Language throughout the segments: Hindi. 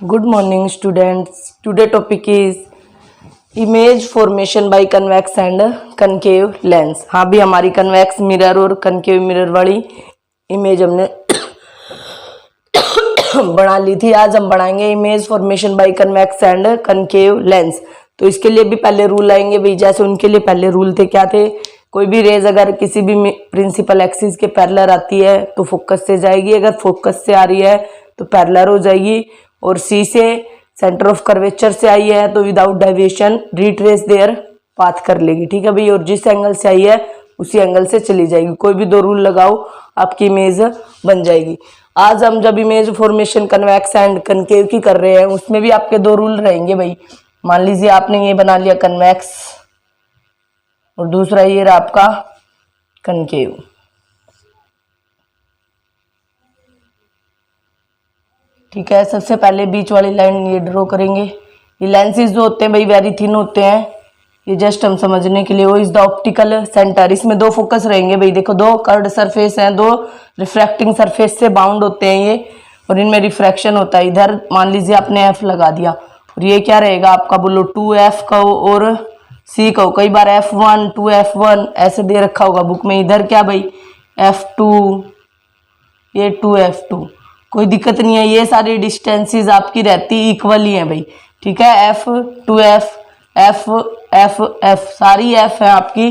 Good morning, students. Today topic is image formation by convex and concave lens. हाँ भी हमारी convex mirror और concave mirror वाली इमेज हमने बना ली थी। आज हम बनाएंगे image formation by convex and concave lens. तो इसके लिए भी पहले रूल आएंगे भाई, जैसे उनके लिए पहले रूल थे क्या थे, कोई भी रेज अगर किसी भी प्रिंसिपल एक्सिस के पैरेलल आती है तो फोकस से जाएगी, अगर फोकस से आ रही है तो पैरेलल हो जाएगी, और सी से सेंटर ऑफ कर्वेचर से आई है तो without deviation retrace there path कर लेगी। ठीक है भाई, और जिस एंगल से आई है उसी एंगल से चली जाएगी। कोई भी दो रूल लगाओ आपकी इमेज बन जाएगी। आज हम जब image formation convex and concave की कर रहे हैं उसमें भी आपके दो रूल रहेंगे भाई। मान लीजिए आपने ये बना लिया कन्वेक्स और दूसरा ये रहा आपका कनकेव। ठीक है, सबसे पहले बीच वाली लाइन ये ड्रॉ करेंगे। ये लेंसेज जो होते हैं भाई वेरी थिन होते हैं, ये जस्ट हम समझने के लिए। वो इज द ऑप्टिकल सेंटर, इसमें दो फोकस रहेंगे भाई। देखो दो कर्व्ड सरफेस हैं, दो रिफ्रैक्टिंग सरफेस से बाउंड होते हैं ये, और इनमें रिफ्रैक्शन होता है। इधर मान लीजिए आपने एफ लगा दिया, और ये क्या रहेगा आपका, बोलो 2f कहो और c कहो। कई बार f1 2f1 ऐसे दे रखा होगा बुक में। इधर क्या भाई f2, ये 2f2, कोई दिक्कत नहीं है। ये सारी डिस्टेंसेस आपकी रहती इक्वल ही हैं भाई। ठीक है, f 2f f f f सारी f है आपकी।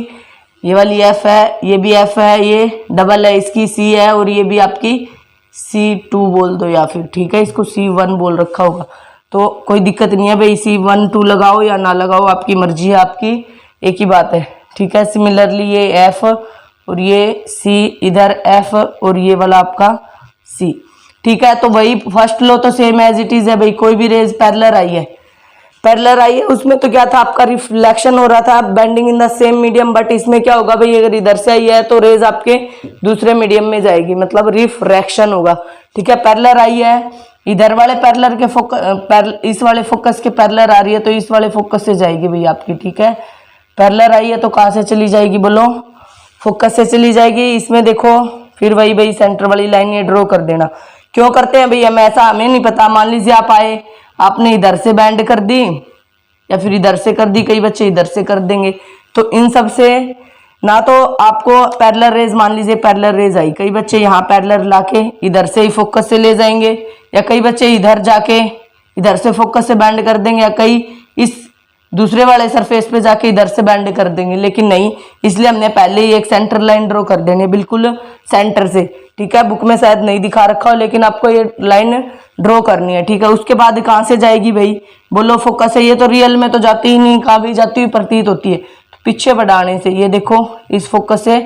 ये वाली f है, ये भी f है, ये डबल है, इसकी c है, और ये भी आपकी c2 बोल दो या फिर, ठीक है, इसको c1 बोल रखा होगा तो कोई दिक्कत नहीं है भाई। c1 2 लगाओ या ना लगाओ आपकी मर्जी है, आपकी एक ही बात है। ठीक है, सिमिलरली ये f और ये c, इधर f और ये वाला आपका c। ठीक है, तो वही फर्स्ट लो तो सेम एज इट इज है भाई। कोई भी रेज पैरेलल आई है उसमें तो क्या था आपका रिफ्लेक्शन हो रहा था, bending in the same medium. But इसमें क्या होगा भाई, अगर इधर से आई है तो रेज आपके दूसरे मीडियम में जाएगी, मतलब रिफ्रैक्शन होगा। ठीक है, पैरेलल आई है, इधर वाले पैरेलल के इस वाले फोकस के पैरेलल आ रही है तो इस वाले फोकस से जाएगी भाई आपकी। ठीक है, पैरेलल आई है तो कहाँ से चली जाएगी, बोलो फोकस से चली जाएगी। इसमें देखो फिर वही भाई सेंटर वाली लाइन ये ड्रॉ कर देना। क्यों करते हैं भाई हम ऐसा, हमें नहीं पता। मान लीजिए आप आए, आपने इधर से बैंड कर दी या फिर इधर से कर दी, कई बच्चे इधर से कर देंगे। तो इन सब से ना तो आपको पैरेलल रेज, मान लीजिए पैरेलल रेज आई, कई बच्चे यहाँ पैरेलल लाके इधर से ही फोकस से ले जाएंगे, या कई बच्चे इधर जाके इधर से फोकस से बैंड कर देंगे, या कई इस दूसरे वाले सरफेस पे जाके इधर से बैंड कर देंगे। लेकिन नहीं, इसलिए हमने पहले ही एक सेंटर लाइन ड्रॉ कर देनी है बिल्कुल सेंटर से। ठीक है, बुक में शायद नहीं दिखा रखा हो लेकिन आपको ये लाइन ड्रॉ करनी है। ठीक है, उसके बाद कहाँ से जाएगी भाई, बोलो फोकस है। ये तो रियल में तो जाती ही नहीं, कहाँ भी जाती हुई प्रतीत होती है, तो पीछे बढ़ाने से ये देखो इस फोकस से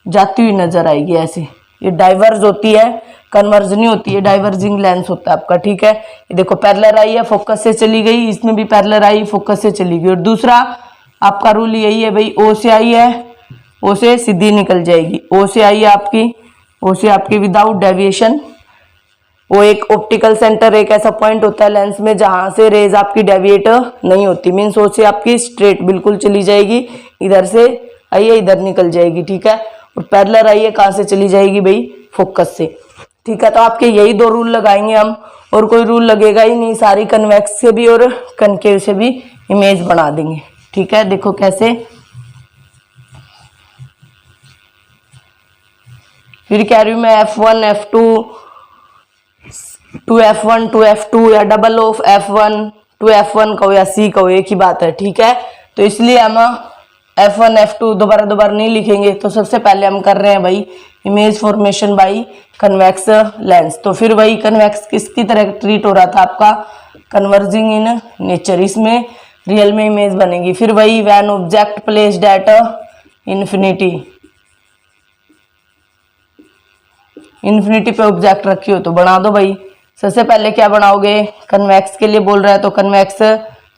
जाती हुई नजर आएगी ऐसे। ये डाइवर्ज होती है, कन्वर्ज नहीं होती है, डाइवर्जिंग लेंस होता है आपका। ठीक है, ये देखो पैरेलल आई है, फोकस से चली गई, इसमें भी पैरेलल आई, फोकस से चली गई। और दूसरा आपका रूल यही है भाई, ओ से आई है, ओ से सीधी निकल जाएगी। ओ से आई है आपकी, ओ से आपकी विदाउट डेविएशन। वो एक ऑप्टिकल सेंटर, एक ऐसा पॉइंट होता है लेंस में जहां से रेज आपकी डेविएट नहीं होती। मीन्स ओ से आपकी स्ट्रेट बिल्कुल चली जाएगी, इधर से आई है इधर निकल जाएगी। ठीक है, और पैरेलल आई है कहाँ से चली जाएगी भाई, फोकस से। ठीक है, तो आपके यही दो रूल लगाएंगे हम, और कोई रूल लगेगा ही नहीं। सारी कन्वेक्स से भी और कनकेव से भी इमेज बना देंगे। ठीक है, देखो कैसे। फिर कह रही हूँ मैं f1 f2 2f1 2f2 या डबल ऑफ f1 2f1 कहो या c कहो, एक ही बात है। ठीक है, तो इसलिए हम f1 f2 दोबारा नहीं लिखेंगे। तो सबसे पहले हम कर रहे हैं भाई image formation by convex lens. तो फिर वही कन्वेक्स किसकी तरह ट्रीट हो रहा था आपका, कन्वर्जिंग इन नेचर। इसमें रियल में इमेज बनेगी। फिर वही when object placed at infinity पे ऑब्जेक्ट रखी हो तो बना दो भाई। सबसे पहले क्या बनाओगे, कन्वेक्स के लिए बोल रहा है तो कन्वेक्स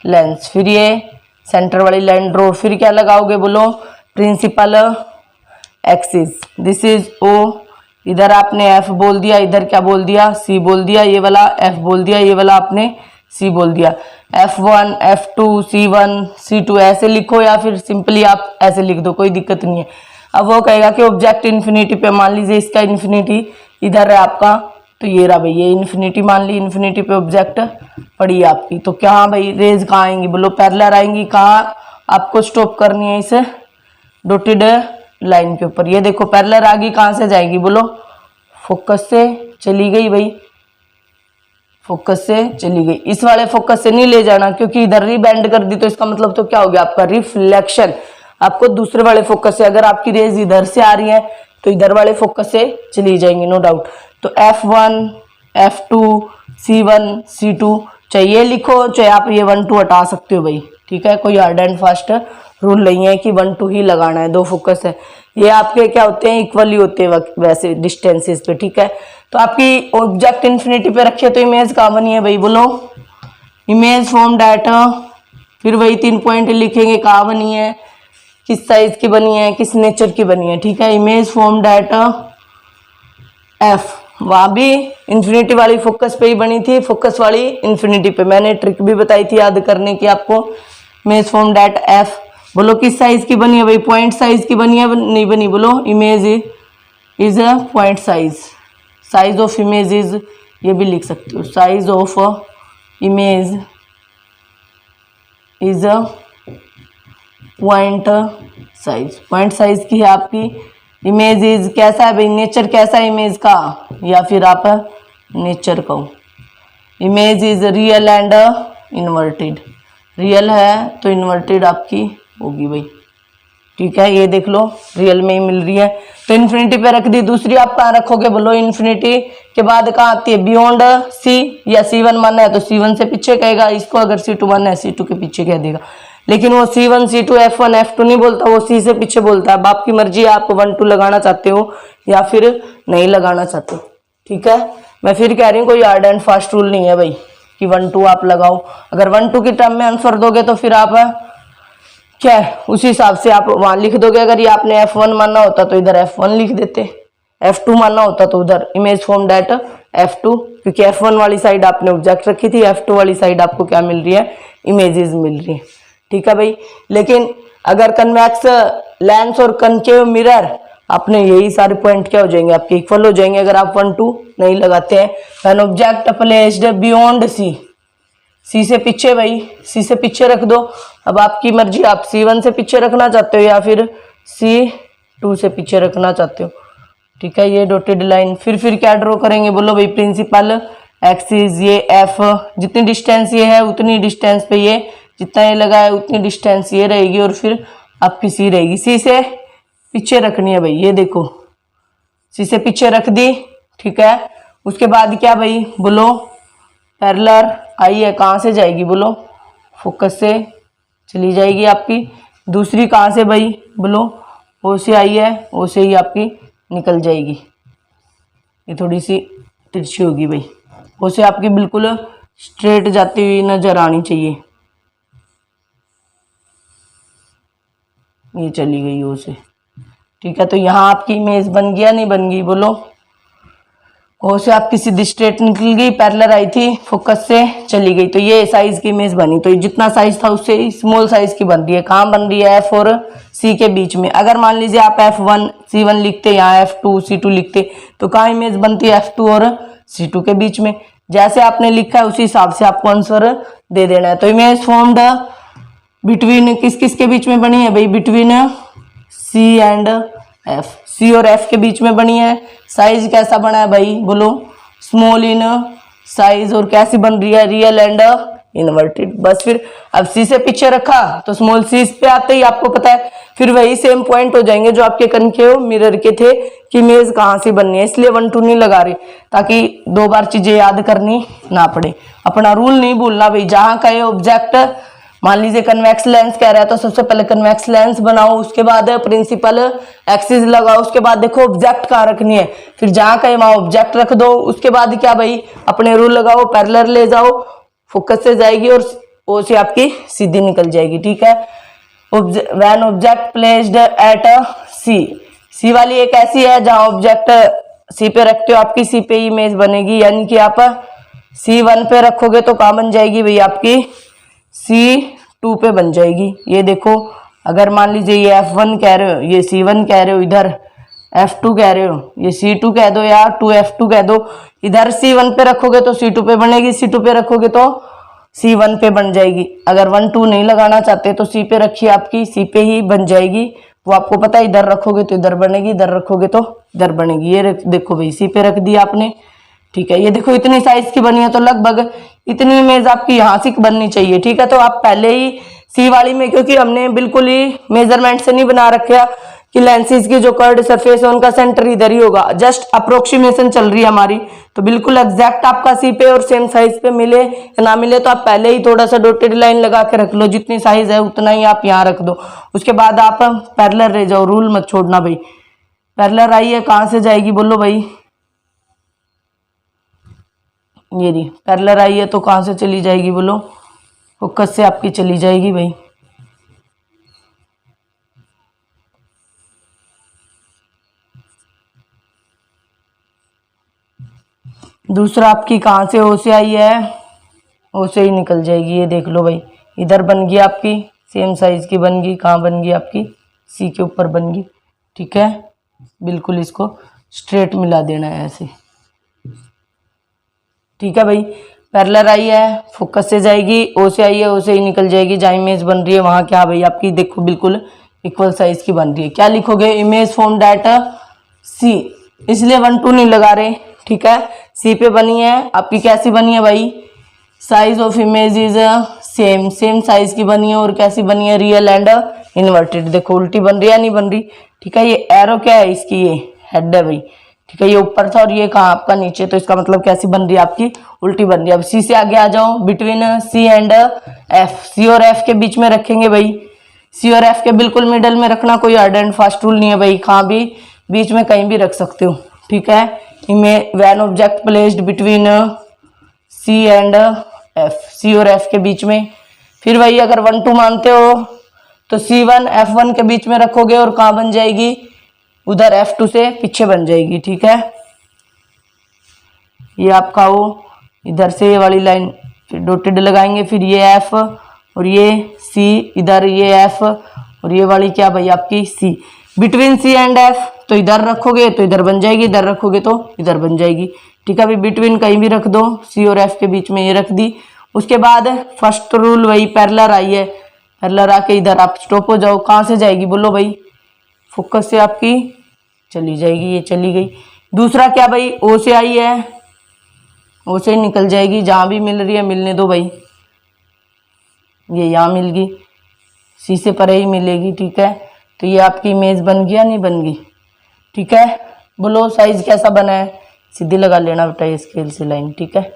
लेंस। फिर ये सेंटर वाली लाइन ड्रॉ। फिर क्या लगाओगे, बोलो प्रिंसिपल एक्सिस, दिस इज ओ। इधर आपने f बोल दिया, इधर क्या बोल दिया, c बोल दिया, ये वाला f बोल दिया, ये वाला आपने c बोल दिया। f1 f2 c1 c2 ऐसे लिखो, या फिर सिंपली आप ऐसे लिख दो, कोई दिक्कत नहीं है। अब वो कहेगा कि ऑब्जेक्ट इन्फिनिटी पे, मान लीजिए इसका इन्फिनिटी इधर है आपका तो ये रहा भाई, ये इन्फिनिटी मान ली, इन्फिनिटी पे ऑब्जेक्ट पड़ी आपकी। तो क्या भाई रेज कहाँ आएंगी बोलो, पैरेलल आएंगी। कहाँ आपको स्टॉप करनी है इस डॉटेड लाइन के ऊपर। ये देखो पैरेलल आ गई, कहाँ से जाएगी बोलो, फोकस से चली गई भाई, फोकस से चली गई। इस वाले फोकस से नहीं ले जाना, क्योंकि इधर रिबेंड कर दी तो इसका मतलब तो क्या हो गया आपका रिफ्लेक्शन। आपको दूसरे वाले फोकस से, अगर आपकी रेज इधर से आ रही है तो इधर वाले फोकस से चली जाएंगी, नो डाउट। तो F1 F2 C1 C2, चाहे ये लिखो चाहे आप ये 1 2 हटा सकते हो भाई, ठीक है। कोई हार्ड एंड फास्ट रूल नहीं है कि 1 2 ही लगाना है, दो फोकस है। ये आपके क्या होते हैं, इक्वली होते हैं वैसे डिस्टेंसेस पे, ठीक है। तो आपकी ऑब्जेक्ट इन्फिनिटी पे रखिए तो इमेज कहाँ बनी है भाई बोलो, इमेज फॉर्म डाटा, फिर वही 3 पॉइंट लिखेंगे, कहाँ बनी है, किस साइज की बनी है, किस नेचर की बनी है, ठीक है। इमेज फॉर्म डाटा F, वहां भी इन्फिनिटी वाली फोकस पे ही बनी थी, फोकस वाली इन्फिनिटी पे। मैंने ट्रिक भी बताई थी याद करने की आपको। इमेज फॉर्म डाटा F, बोलो किस साइज की बनी है भाई, पॉइंट साइज की बनी है, नहीं बनी बोलो, image is a point size, size of image is, ये भी लिख सकते हो, size of image is a point size, point size की है आपकी। इमेज इज कैसा है भाई, नेचर कैसा है इमेज का, या फिर आप नेचर कहो। Image is real and inverted, real है तो इन्वर्टेड आपकी होगी भाई, ठीक है। ये देख लो रियल में ही मिल रही है, तो इन्फिनिटी पे रख दी। दूसरी आप कहाँ रखोगे बोलो, इन्फिनिटी के बाद कहाँ आती है, बियॉन्ड सी, या C1 मानना है तो C1 से पीछे कहेगा इसको, अगर C2 मानना है C2 के पीछे कह देगा। लेकिन वो C1 C2 F1 F2 नहीं बोलता, वो C से पीछे बोलता है। अब आपकी मर्जी है, आप 1 2 लगाना चाहते हो या फिर नहीं लगाना चाहते हो, ठीक है। मैं फिर कह रही हूँ कोई हार्ड एंड फास्ट रूल नहीं है भाई कि 1 2 आप लगाओ। अगर 1 2 की टर्म में आंसर दोगे तो फिर आप क्या है उसी हिसाब से आप वहां लिख दोगे। अगर ये आपने F1 मानना होता तो इधर F1 लिख देते, F2 मानना होता तो उधर इमेज फॉर्म डाटा F2, क्योंकि F1 वाली साइड आपने ऑब्जेक्ट रखी थी, F2 वाली साइड आपको क्या मिल रही है, इमेजेस मिल रही है, ठीक है भाई। लेकिन अगर कन्वेक्स लेंस और कनकेव मिरर, आपने यही सारे पॉइंट क्या हो जाएंगे आपके, इक्वल हो जाएंगे अगर आप 1 2 नहीं लगाते हैं। When object placed beyond C से पीछे भाई, सी से पीछे रख दो। अब आपकी मर्जी, आप C1 से पीछे रखना चाहते हो या फिर C2 से पीछे रखना चाहते हो, ठीक है। ये डॉटेड लाइन फिर क्या ड्रॉ करेंगे बोलो भाई, प्रिंसिपल एक्सिस, ये F, जितनी डिस्टेंस ये है उतनी डिस्टेंस पे ये, जितना ये लगा है उतनी डिस्टेंस ये रहेगी, और फिर आपकी C रहेगी। C से पीछे रखनी है भाई, ये देखो C से पीछे रख दी, ठीक है। उसके बाद क्या भाई बोलो, पैरेलल आई है, कहाँ से जाएगी बोलो, फोकस से चली जाएगी आपकी। दूसरी कहाँ से भाई बोलो, O से आई है, O से ही आपकी निकल जाएगी। ये थोड़ी सी तिरछी होगी भाई, O से आपकी बिल्कुल स्ट्रेट जाती हुई नजर आनी चाहिए। ये चली गई O से, ठीक है। तो यहाँ आपकी इमेज बन गया, नहीं बन गई बोलो, O से आपकी सीधी स्ट्रेट निकल गई, पैरेलल आई थी, फोकस से चली गई, तो ये साइज की इमेज बनी। तो जितना साइज था उससे स्मॉल साइज की बन रही है। कहाँ बन रही है, F और C के बीच में। अगर मान लीजिए आप F1 C1 लिखते, यहाँ F2 C2 लिखते, तो कहाँ इमेज बनती है, F2 और C2 के बीच में। जैसे आपने लिखा है उसी हिसाब से आपको आंसर दे देना है। तो इमेज फॉर्म्ड बिटवीन किस किस के बीच में बनी है भाई, between C and F, C और F के बीच में बनी है। साइज कैसा बना है भाई बोलो, स्मॉल इन साइज, और कैसी बन रही है, रियल एंड इन्वर्टेड। बस फिर अब C से पीछे रखा तो स्मॉल C पे आते ही आपको पता है फिर वही सेम पॉइंट हो जाएंगे जो आपके कनकेव मिरर के थे कि इमेज कहाँ से बननी है। इसलिए 1 2 नहीं लगा रहे, ताकि 2 बार चीजें याद करनी ना पड़े। अपना रूल नहीं भूलना भाई, जहां का ये ऑब्जेक्ट मान लीजिए कन्वेक्स लेंस कह रहा है तो सबसे पहले कन्वेक्स लेंस बनाओ, उसके बाद प्रिंसिपल एक्सिस लगाओ, उसके बाद देखो ऑब्जेक्ट कहाँ रखनी है, फिर जहां कहीं वहां ऑब्जेक्ट रख दो। उसके बाद क्या भाई, अपने रूल लगाओ, पैरेलल ले जाओ, फोकस से जाएगी और ओ से आपकी सीधी निकल जाएगी, ठीक है। व्हेन ऑब्जेक्ट प्लेस्ड एट सी वाली एक ऐसी है जहां ऑब्जेक्ट सी पे रखते हो, आपकी सी पे इमेज बनेगी, यानी कि आप C1 पे रखोगे तो कहाँ बन जाएगी भाई, आपकी C2 पे बन जाएगी। ये देखो, अगर मान लीजिए ये F1 कह रहे हो, ये C1 कह रहे हो इधर, F2 कह रहे हो, ये C2 कह दो या 2F2 कह दो। इधर C1 पे रखोगे तो C2 पे बनेगी, C2 पे रखोगे तो C1 पे बन जाएगी। अगर 1 2 नहीं लगाना चाहते तो C पे रखिए, आपकी C पे ही बन जाएगी। वो आपको पता है, इधर रखोगे तो इधर बनेगी, इधर रखोगे तो इधर बनेगी। ये देखो भाई, C पे रख दिया आपने, ठीक है। ये देखो इतनी साइज की बनी है, तो लगभग इतनी इमेज आपकी यहाँ से बननी चाहिए, ठीक है। तो आप पहले ही सी वाली में, क्योंकि हमने बिल्कुल ही मेजरमेंट से नहीं बना रखा कि लेंसेज की जो कर्ड सरफेस है उनका सेंटर इधर ही होगा, जस्ट अप्रोक्सीमेशन चल रही है हमारी। तो बिल्कुल एग्जैक्ट आपका सी पे और सेम साइज पे मिले या ना मिले तो आप पहले ही थोड़ा सा डॉटेड लाइन लगा के रख लो, जितनी साइज है उतना ही आप यहाँ रख दो। उसके बाद आप पैरेलल रह जाओ, रूल मत छोड़ना भाई। पैरेलल आई है, कहाँ से जाएगी बोलो भाई? ये रही पैरेलल आई है, तो कहाँ से चली जाएगी बोलो? फोकस से आपकी चली जाएगी भाई। दूसरा आपकी कहाँ से ओ से आई है, ओ से ही निकल जाएगी। ये देख लो भाई, इधर बन गई आपकी, सेम साइज की बन गई। कहाँ बन गई आपकी? सी के ऊपर बन गई, ठीक है। बिल्कुल इसको स्ट्रेट मिला देना है ऐसे, ठीक है भाई। पैरेलल आई है, फोकस से जाएगी, ओ से आई है, ओ से ही निकल जाएगी। जहाँ इमेज बन रही है वहाँ क्या भाई आपकी देखो बिल्कुल इक्वल साइज की बन रही है। क्या लिखोगे? इमेज फॉर्म डेट सी, इसलिए 1 2 नहीं लगा रहे, ठीक है। सी पे बनी है आपकी, कैसी बनी है भाई? Size of image is same, same size की बनी है। और कैसी बनी है? Real and inverted. देखो उल्टी बन रही है, नहीं बन रही, ठीक है। ये एरो क्या है इसकी? ये हेड है भाई, ठीक है। ये ऊपर था और ये कहाँ आपका नीचे, तो इसका मतलब कैसी बन रही है आपकी? उल्टी बन रही है। अब सी से आगे आ जाओ, between C and F, C और एफ के बीच में रखेंगे भाई। सी और एफ के बिल्कुल मिडल में रखना, कोई हार्ड एंड फास्ट रूल नहीं है भाई, कहाँ भी बीच में कहीं भी रख सकते हो, ठीक है। When object placed between C and F, C और एफ के बीच में। फिर वही अगर 1 2 मानते हो तो C1 F1 के बीच में रखोगे और कहाँ बन जाएगी? उधर F2 से पीछे बन जाएगी, ठीक है। ये आपका वो इधर से ये वाली लाइन फिर डॉटेड लगाएंगे, फिर ये F और ये C, इधर ये F और ये वाली क्या भाई आपकी C। Between C and F, तो इधर रखोगे तो इधर बन जाएगी, इधर रखोगे तो इधर बन जाएगी, ठीक है। अभी बिटवीन कहीं भी रख दो, C और F के बीच में ये रख दी। उसके बाद फर्स्ट रूल वही पैरेलल आई है, पैरेलल आके इधर आप स्टॉप हो जाओ। कहाँ से जाएगी बोलो भाई? फोकस से आपकी चली जाएगी, ये चली गई। दूसरा क्या भाई? ओ से आई है, ओ से निकल जाएगी। जहाँ भी मिल रही है मिलने दो भाई, ये यहाँ मिल गई, सी से परे ही मिलेगी, ठीक है। तो ये आपकी इमेज बन गया, नहीं बन गई, ठीक है। बोलो साइज कैसा बना है? सीधी लगा लेना बेटा ये स्केल से लाइन, ठीक है।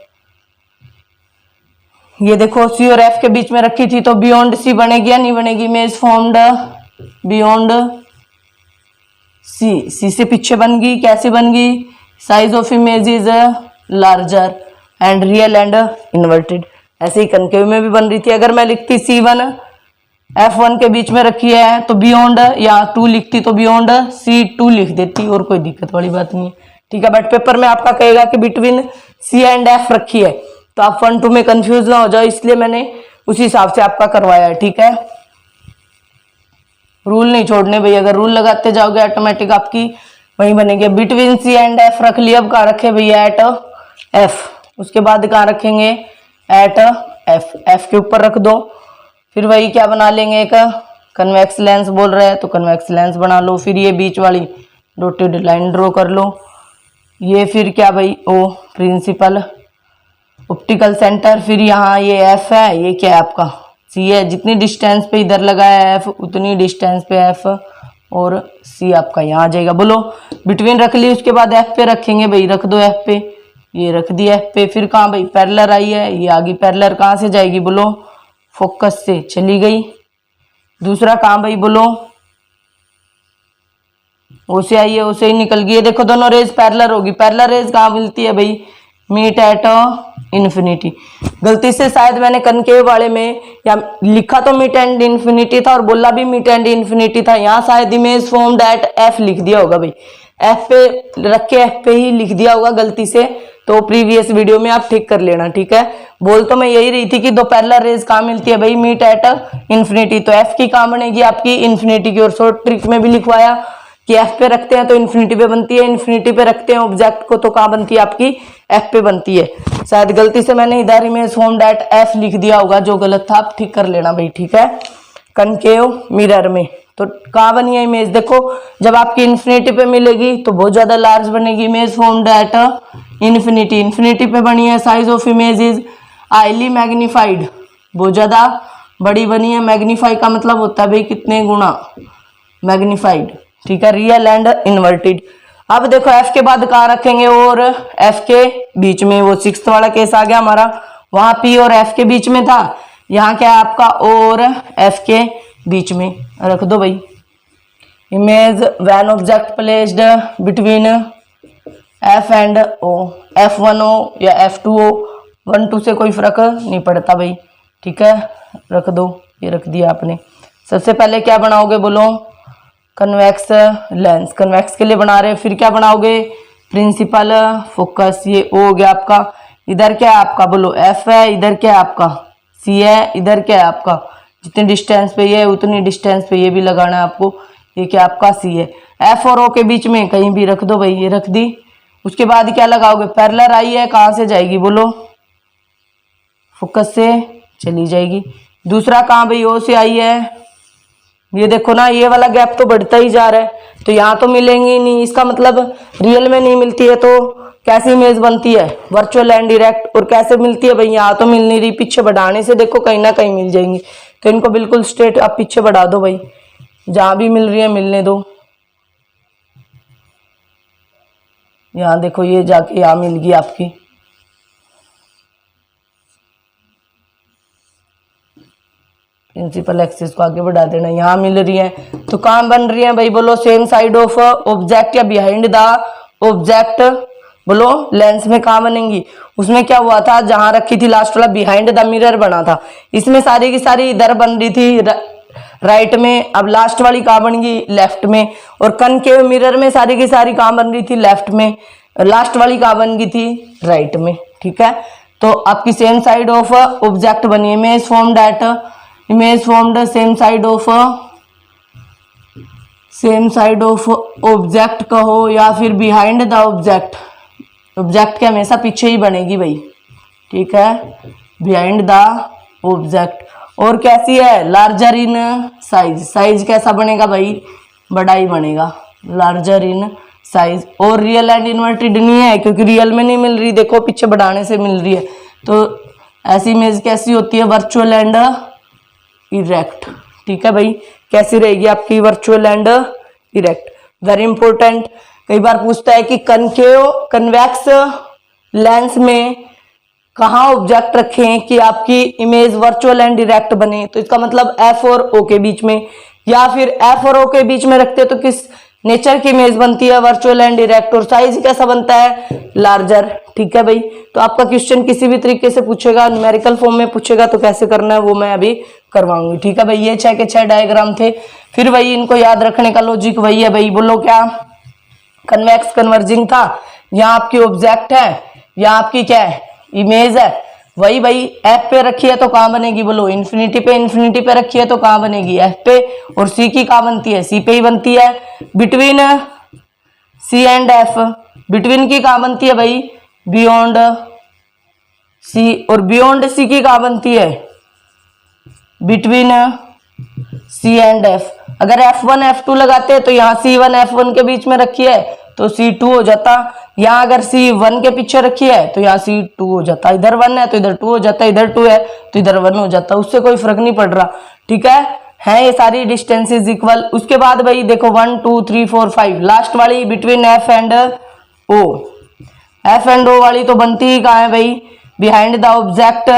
ये देखो सी और एफ के बीच में रखी थी, तो बियॉन्ड सी बनेगी या नहीं बनेगी? इमेज फॉर्म्ड बियॉन्ड सी, सी से पीछे बन गई। कैसे बन गई? Size of image is larger and real and inverted. ऐसे ही कनकेव में भी बन रही थी। अगर मैं लिखती C1 F1 के बीच में रखी है तो बियॉन्ड, या 2 लिखती तो बियॉन्ड C2 लिख देती, और कोई दिक्कत वाली बात नहीं है, ठीक है। बट पेपर में आपका कहेगा कि बिटवीन C एंड F रखी है, तो आप 1 2 में कंफ्यूज ना हो जाओ, इसलिए मैंने उसी हिसाब से आपका करवाया है, ठीक है। रूल नहीं छोड़ने भाई, अगर रूल लगाते जाओगे ऑटोमेटिक आपकी वही बनेगी। बिटवीन C एंड F रख लिया, अब कहाँ रखे भैया? At F। उसके बाद कहाँ रखेंगे? एट F, F के ऊपर रख दो। फिर वही क्या बना लेंगे? एक कन्वेक्स लेंस बोल रहा है तो कन्वेक्स लेंस बना लो। फिर ये बीच वाली डॉटेड लाइन ड्रॉ कर लो। ये फिर क्या भाई? ओ प्रिंसिपल ऑप्टिकल सेंटर। फिर यहाँ ये F है, ये क्या है आपका? C है। जितनी डिस्टेंस पे इधर लगाया है F, उतनी डिस्टेंस पे F, और C आपका यहाँ आ जाएगा। बोलो बिटवीन रख ली, उसके बाद F पे रखेंगे भाई, रख दो F पे, ये रख दी F पे। फिर कहाँ भाई? पैरेलल आई है, ये आगे पैरेलल कहाँ से जाएगी बोलो? फोकस से चली गई। दूसरा कहाँ भाई बोलो? ओ से आई है, ओ से ही निकल गई। देखो दोनों रेज पैरेलल होगी। पैरेलल रेज कहाँ मिलती है भाई? Meet at infinity. गलती से शायद मैंने कनकेव वाले में या लिखा तो मीट एंड इन्फिनिटी था और बोला भी मीट एंड इन्फिनिटी था, यहाँ शायद इमेज फॉर्म्ड एट F लिख दिया होगा भाई। F पे रख के F पे ही लिख दिया होगा गलती से, तो प्रीवियस वीडियो में आप ठीक कर लेना, ठीक है। बोल तो मैं यही रही थी कि दो पैरेलल रेज कहाँ मिलती है भाई? Meet at infinity. तो F की कहाँ बनेगी आपकी? इन्फिनिटी की। और शॉर्ट ट्रिक में भी लिखवाया कि एफ पे रखते हैं तो इन्फिनिटी पे बनती है, इन्फिनिटी पे रखते हैं ऑब्जेक्ट को तो कहाँ बनती है आपकी एफ पे बनती है। शायद गलती से मैंने इधर इमेज फॉर्म्ड एट एफ लिख दिया होगा, जो गलत था आप ठीक कर लेना भाई, ठीक है। कनकेव मिरर में तो कहाँ बनी है इमेज, देखो जब आपकी इन्फिनिटी पे मिलेगी तो बहुत ज्यादा लार्ज बनेगी, image formed at infinity, infinity पे बनी है, size of image is highly magnified, बहुत ज्यादा बड़ी बनी है, मैग्नीफाई का मतलब होता है भाई कितने गुना, मैग्नीफाइड, ठीक है, रियल एंड इन्वर्टेड। अब देखो एफ के बाद कहाँ रखेंगे, और एफ के बीच में, वो 6th वाला केस आ गया हमारा, वहां पी और एफ के बीच में था, यहाँ क्या है आपका और एफ के बीच में रख दो भाई। Image when object placed between F and O, F1O या F2O, 1-2 से कोई फर्क नहीं पड़ता भाई, ठीक है, रख दो, ये रख दिया आपने। सबसे पहले क्या बनाओगे बोलो, कन्वेक्स लेंस, कन्वेक्स के लिए बना रहे हैं, फिर क्या बनाओगे, प्रिंसिपल फोकस, ये ओ हो गया आपका। इधर क्या है आपका बोलो एफ है, इधर क्या है आपका सी है, इधर क्या है आपका, जितनी डिस्टेंस पे ये है उतनी डिस्टेंस पे ये भी लगाना है आपको, ये क्या आपका सी है। एफ और ओ के बीच में कहीं भी रख दो भाई, ये रख दी। उसके बाद क्या लगाओगे, पैरेलल आई है, कहाँ से जाएगी बोलो, फोकस से चली जाएगी। दूसरा कहाँ भाई, ओ से आई है, ये देखो ना ये वाला गैप तो बढ़ता ही जा रहा है, तो यहाँ तो मिलेंगी नहीं, इसका मतलब रियल में नहीं मिलती है तो कैसी इमेज बनती है, वर्चुअल एंड डायरेक्ट। और कैसे मिलती है भाई, यहाँ तो मिल नहीं रही, पीछे बढ़ाने से देखो कहीं ना कहीं मिल जाएंगी, तो इनको बिल्कुल स्ट्रेट आप पीछे बढ़ा दो भाई, जहां भी मिल रही है मिलने दो। यहाँ देखो ये जाके यहाँ मिल गई आपकी, प्रिंसिपल एक्सिस को आगे बढ़ा देना, यहाँ मिल रही है तो कहाँ बन रही है भाई बोलो, सेम साइड ऑफ ऑब्जेक्ट या बिहाइंड द ऑब्जेक्ट, बोलो लेंस में कहाँ बनेंगी। उसमें क्या हुआ था, जहां रखी थी लास्ट वाला बिहाइंड द मिरर बना था, इसमें सारी की सारी इधर बन रही थी राइट में, अब लास्ट वाली कहाँ बन गई लेफ्ट में। और कनकेव मिरर में सारी की सारी कहाँ बन रही थी लेफ्ट में, लास्ट वाली कहाँ बन गई थी राइट में, ठीक है। तो आपकी सेम साइड ऑफ ऑब्जेक्ट बनी, image formed at, image formed same side of object कहो या फिर बिहाइंड द ऑब्जेक्ट, ऑब्जेक्ट के हमेशा पीछे ही बनेगी भाई, ठीक है, बिहाइंड द ऑब्जेक्ट। और कैसी है, लार्जर इन साइज, साइज कैसा बनेगा भाई, बड़ा ही बनेगा, लार्जर इन साइज। और रियल एंड इन्वर्टेड नहीं है क्योंकि रियल में नहीं मिल रही, देखो पीछे बढ़ाने से मिल रही है, तो ऐसी इमेज कैसी होती है, वर्चुअल एंड इरेक्ट, ठीक है भाई। कैसी रहेगी आपकी virtual and erect, very important. कई बार पूछता है कि कनकेव कन्वेक्स लेंस में कहाँ ऑब्जेक्ट रखें कि आपकी इमेज वर्चुअल एंड डायरेक्ट बने, तो इसका मतलब एफ और ओ के बीच में, या फिर एफ और ओ के बीच में रखते तो किस नेचर की इमेज बनती है, वर्चुअल एंड डायरेक्ट। और साइज कैसा बनता है, लार्जर, ठीक है भाई। तो आपका क्वेश्चन किसी भी तरीके से पूछेगा, न्यूमेरिकल फॉर्म में पूछेगा तो कैसे करना है वो मैं अभी करवाऊंगी, ठीक है भाई। ये 6 के 6 डायग्राम थे, फिर वही इनको याद रखने का लॉजिक वही है भाई, बोलो क्या, कन्वेक्स कन्वर्जिंग था, यहाँ आपकी ऑब्जेक्ट है, यहाँ आपकी क्या है इमेज है, वही भाई एफ पे रखी है तो कहाँ बनेगी बोलो, इन्फिनिटी पे रखी है तो कहाँ बनेगी एफ पे। और सी की कहाँ बनती है, सी पे ही बनती है। Between C and F, between की कहाँ बनती है भाई, बियॉन्ड सी। और बियॉन्ड सी की कहाँ बनती है, बिटवीन सी एंड एफ। अगर F1 F2 लगाते हैं तो यहाँ C1 F1 के बीच में रखी है तो C2 हो जाता, यहाँ अगर C1 के पीछे रखी है तो यहाँ C2 हो जाता, इधर 1 है तो इधर 2 हो जाता, इधर 2 है तो इधर 1 हो जाता, उससे कोई फर्क नहीं पड़ रहा, ठीक है ये सारी डिस्टेंसेस इक्वल। उसके बाद भाई देखो 1 2 3 4 5 लास्ट वाली between F and O, F and O वाली तो बनती ही कहाँ है भाई, बिहाइंड द ऑब्जेक्ट,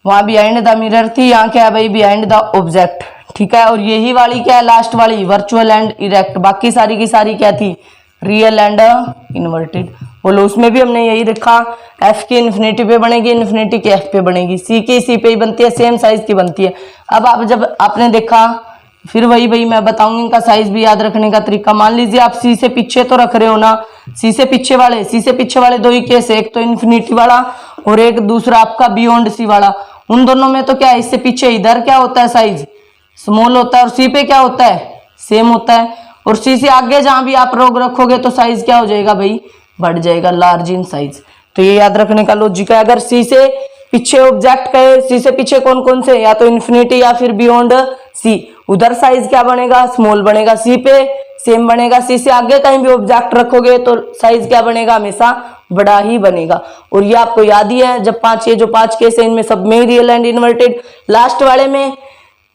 वहां बिहाइंड द मिरर थी, यहाँ क्या है भाई बिहाइंड द ऑब्जेक्ट, ठीक है। और यही वाली क्या है लास्ट वाली, वर्चुअल एंड इरेक्ट। बाकी सारी की सारी क्या थी, रियल एंड इन्वर्टेड। बोलो उसमें भी हमने यही रखा, एफ की इन्फिनिटी पे बनेगी, इन्फिनिटी की एफ पे बनेगी, सी की सी पे ही बनती है, सेम साइज की बनती है। अब आप जब आपने देखा फिर वही भाई मैं बताऊंगी इनका साइज भी याद रखने का तरीका। मान लीजिए आप सी से पीछे तो रख रहे हो ना, सी से पीछे वाले दो ही केस है, एक तो इन्फिनिटी वाला और एक दूसरा आपका बियॉन्ड सी वाला। उन दोनों में तो क्या है, इससे पीछे इधर क्या होता है साइज स्मॉल होता है और सी पे क्या होता है सेम होता है। और सी से आगे जहां भी आप रोग रखोगे तो साइज क्या हो जाएगा भाई, बढ़ जाएगा, लार्ज इन साइज। तो ये याद रखने का लॉजिक है। अगर सी से पीछे ऑब्जेक्ट कहे, सी से पीछे कौन कौन से, या तो इन्फिनिटी या फिर बियॉन्ड सी, उधर साइज क्या बनेगा, स्मॉल बनेगा। सी पे सेम बनेगा, सी से आगे कहीं भी ऑब्जेक्ट रखोगे तो साइज क्या बनेगा, हमेशा बड़ा ही बनेगा। और ये आपको याद ही है, जब ये जो 5 केस है इनमें सब में रियल एंड इन्वर्टेड, लास्ट वाले में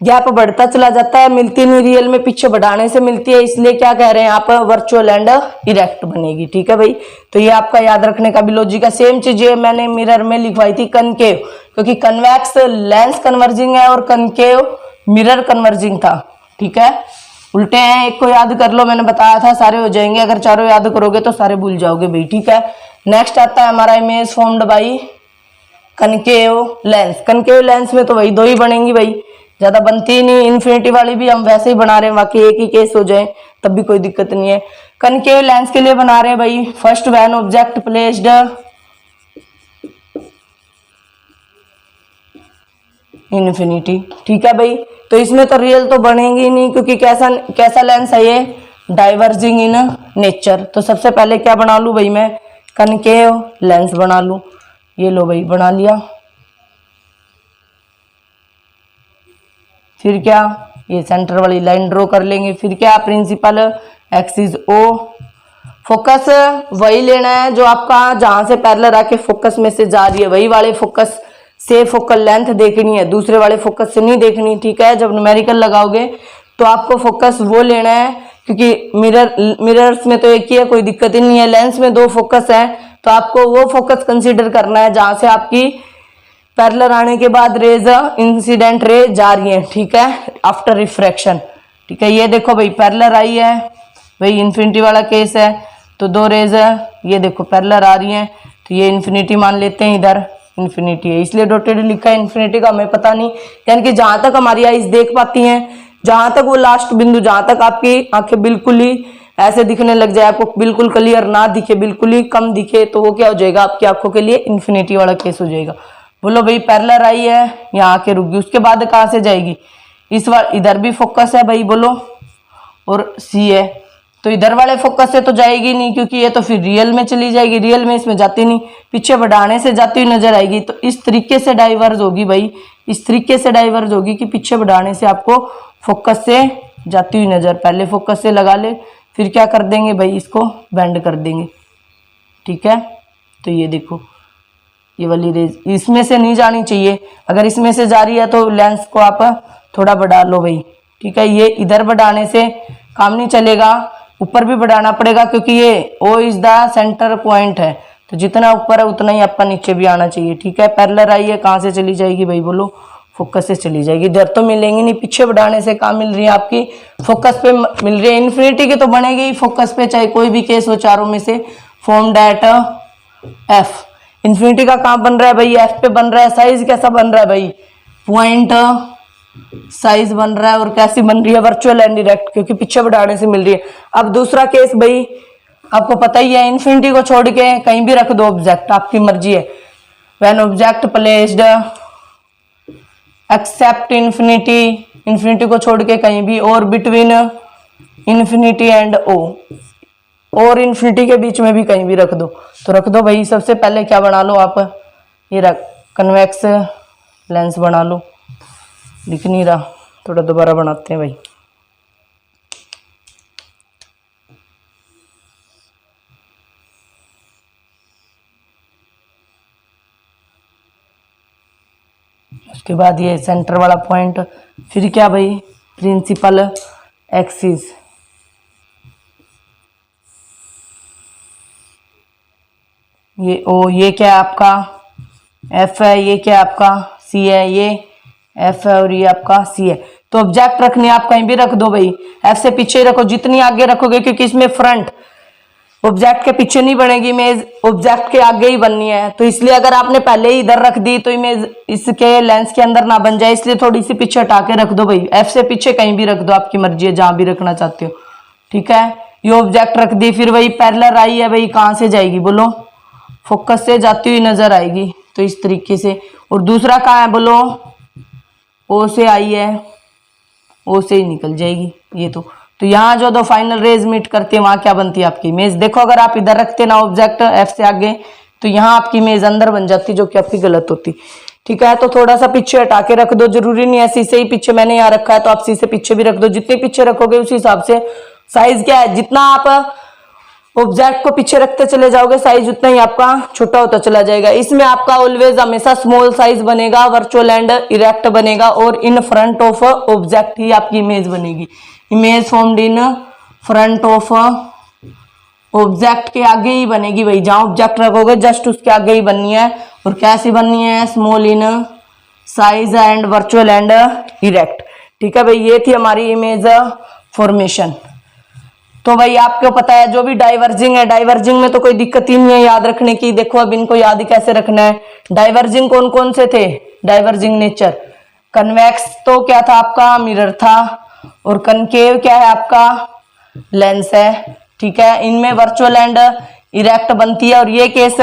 गैप बढ़ता चला जाता है, मिलती नहीं रियल में, पीछे बढ़ाने से मिलती है, इसलिए क्या कह रहे हैं आप, वर्चुअल एंड इरेक्ट बनेगी। ठीक है भाई, तो ये आपका याद रखने का भी लॉजिक है। सेम चीज ये मैंने मिरर में लिखवाई थी, कनकेव, क्योंकि कन्वेक्स लेंस कन्वर्जिंग है और कनकेव मिरर कन्वर्जिंग था। ठीक है, उल्टे हैं, एक को याद कर लो, मैंने बताया था सारे हो जाएंगे, अगर चारों याद करोगे तो सारे भूल जाओगे भाई। ठीक है, नेक्स्ट आता है हमारा image formed by concave lens. Concave lens में तो वही दो ही बनेंगी भाई, ज्यादा बनती ही नहीं। इन्फिनिटी वाली भी हम वैसे ही बना रहे हैं, बाकी एक ही केस हो जाए तब भी कोई दिक्कत नहीं है। कनकेव लेंस के लिए बना रहे हैं भाई, first when object placed infinity. ठीक है भाई, तो इसमें तो रियल तो बनेगी ही नहीं, क्योंकि कैसा कैसा लेंस है ये, डाइवर्जिंग इन नेचर। तो सबसे पहले क्या बना लूं भाई, मैं कनकेव लेंस बना लूं। ये लो भाई, बना लिया। फिर क्या, ये सेंटर वाली लाइन ड्रॉ कर लेंगे। फिर क्या, प्रिंसिपल एक्सिस ओ, फोकस वही लेना है जो आपका जहां से पैरेलल आके फोकस में से जा रही है, वही वाले फोकस से फोकल लेंथ देखनी है, दूसरे वाले फोकस से नहीं देखनी। ठीक है, जब न्यूमेरिकल लगाओगे तो आपको फोकस वो लेना है, क्योंकि मिरर्स में तो एक ही है, कोई दिक्कत ही नहीं है। लेंस में 2 फोकस है, तो आपको वो फोकस कंसीडर करना है जहां से आपकी पैरेलल आने के बाद रेज इंसिडेंट रे जा रही है। ठीक है, आफ्टर रिफ्रैक्शन। ठीक है, ये देखो भाई पैरेलल आई है, भाई इन्फिनिटी वाला केस है, तो 2 रेज है, ये देखो पैरेलल आ रही है, तो ये इन्फिनिटी मान लेते हैं, इधर इन्फिनिटी है, इसलिए डॉटेड लिखा है। इन्फिनिटी का हमें पता नहीं, यानी कि जहां तक हमारी आईज देख पाती हैं, जहां तक वो लास्ट बिंदु, जहां तक आपकी आंखें बिल्कुल ही ऐसे दिखने लग जाए, आपको बिल्कुल क्लियर ना दिखे, बिल्कुल ही कम दिखे, तो वो क्या हो जाएगा, आपकी आंखों के लिए इन्फिनिटी वाला केस हो जाएगा। बोलो भाई, पैरेलल आई है, यहाँ आके रुक गई, उसके बाद कहाँ से जाएगी, इस बार इधर भी फोकस है भाई, बोलो, और सी है, तो इधर वाले फोकस से तो जाएगी नहीं, क्योंकि ये तो फिर रियल में चली जाएगी, रियल में इसमें जाती नहीं, पीछे बढ़ाने से जाती हुई नजर आएगी। तो इस तरीके से डाइवर्ज होगी भाई, इस तरीके से डाइवर्ज होगी कि पीछे बढ़ाने से आपको फोकस से जाती हुई नजर, पहले फोकस से लगा ले, फिर क्या कर देंगे भाई, इसको बेंड कर देंगे। ठीक है, तो ये देखो, ये वाली रेज इसमें से नहीं जानी चाहिए, अगर इसमें से जा रही है तो लेंस को आप थोड़ा बढ़ा लो भाई। ठीक है, ये इधर बढ़ाने से काम नहीं चलेगा, ऊपर भी बढ़ाना पड़ेगा, क्योंकि ये O is the center point है, तो जितना ऊपर है उतना ही आपका नीचे भी आना चाहिए। ठीक है, पैरेलल आई है, कहाँ से चली जाएगी भाई, बोलो, फोकस से चली जाएगी, इधर तो मिलेंगी नहीं, पीछे बढ़ाने से कहाँ मिल रही है, आपकी फोकस पे मिल रही है। इन्फिनिटी के तो बनेगी ही फोकस पे, चाहे कोई भी केस हो चारों में से। फॉर्म्ड एट एफ, इन्फिनिटी का कहाँ बन रहा है भाई, एफ पे बन रहा है। साइज कैसा बन रहा है भाई, पॉइंट साइज बन रहा है, और कैसी बन रही है, वर्चुअल एंड डायरेक्ट, क्योंकि पीछे बढ़ाने से मिल रही है। अब दूसरा केस भाई आपको पता ही है, इन्फिनिटी को छोड़ के कहीं भी रख दो ऑब्जेक्ट, आपकी मर्जी है। When object placed except infinity, infinity को छोड़ के कहीं भी, और बिटवीन इन्फिनिटी एंड ओ, और इन्फिनिटी के बीच में भी कहीं भी रख दो, तो रख दो भाई। सबसे पहले क्या बना लो आप, ये रख कन्वेक्स लेंस बना लो, दिख नहीं रहा, थोड़ा दोबारा बनाते हैं भाई। उसके बाद ये सेंटर वाला पॉइंट, फिर क्या भाई, प्रिंसिपल एक्सिस, ये ओ, ये क्या है आपका एफ है, ये क्या है आपका सी है, ये एफ है और ये आपका सी है। तो ऑब्जेक्ट रखने आप कहीं भी रख दो भाई, एफ से पीछे रखो, जितनी आगे रखोगे, क्योंकि इसमें फ्रंट ऑब्जेक्ट के पीछे नहीं बनेगी इमेज, ऑब्जेक्ट के आगे ही बननी है, तो इसलिए अगर आपने पहले ही इधर रख दी तो इमेज इसके लेंस के अंदर ना बन जाए, इसलिए थोड़ी सी पीछे हटा के रख दो भाई। एफ से पीछे कहीं भी रख दो, आपकी मर्जी है जहां भी रखना चाहते हो। ठीक है, ये ऑब्जेक्ट रख दी, फिर वही पैरेलल आई है भाई, कहां से जाएगी, बोलो, फोकस से जाती हुई नजर आएगी, तो इस तरीके से। और दूसरा कहाँ है, बोलो, ओ से आई है, ओ से ही निकल जाएगी ये, तो तो यहाँ जो दो फाइनल रेज मीट करती है वहां क्या बनती है आपकी इमेज। देखो अगर आप इधर रखते ना ऑब्जेक्ट एफ से आगे तो यहाँ आपकी इमेज अंदर बन जाती, जो कि आपकी गलत होती। ठीक है, तो थोड़ा सा पीछे हटा के रख दो, जरूरी नहीं है शीशे ही पीछे मैंने यहाँ रखा है तो आप शीशे पीछे भी रख दो। जितने पीछे रखोगे उस हिसाब से साइज क्या है, जितना आप ऑब्जेक्ट को पीछे रखते चले जाओगे साइज उतना ही आपका छोटा होता चला जाएगा। इसमें आपका ऑलवेज हमेशा स्मॉल साइज बनेगा, वर्चुअल एंड इरेक्ट बनेगा और इन फ्रंट ऑफ ऑब्जेक्ट ही आपकी इमेज बनेगी। Image formed in front of object के आगे ही बनेगी भाई, जहां ऑब्जेक्ट रखोगे जस्ट उसके आगे ही बननी है। और कैसी बननी है, small in size and virtual and erect. ठीक है भाई, ये थी हमारी इमेज फॉर्मेशन। तो भाई आपको पता है जो भी डाइवर्जिंग है, डाइवर्जिंग में तो कोई दिक्कत ही नहीं है याद रखने की। देखो अब इनको याद कैसे रखना है। डाइवर्जिंग कौन कौन से थे, डाइवर्जिंग नेचर। कन्वेक्स तो क्या था आपका, मिरर था। और कनकेव क्या है आपका, लेंस है। ठीक है, इनमें वर्चुअल एंड इरेक्ट बनती है। और ये केस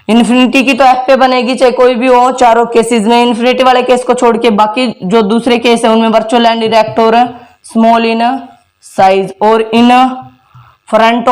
इन्फिनिटी की तो एफ पे बनेगी चाहे कोई भी हो, चारों केसेस में। इन्फिनिटी वाले केस को छोड़ के बाकी जो दूसरे केस है उनमें वर्चुअल एंड इरेक्ट और स्मॉल इन साइज और इन फ्रंट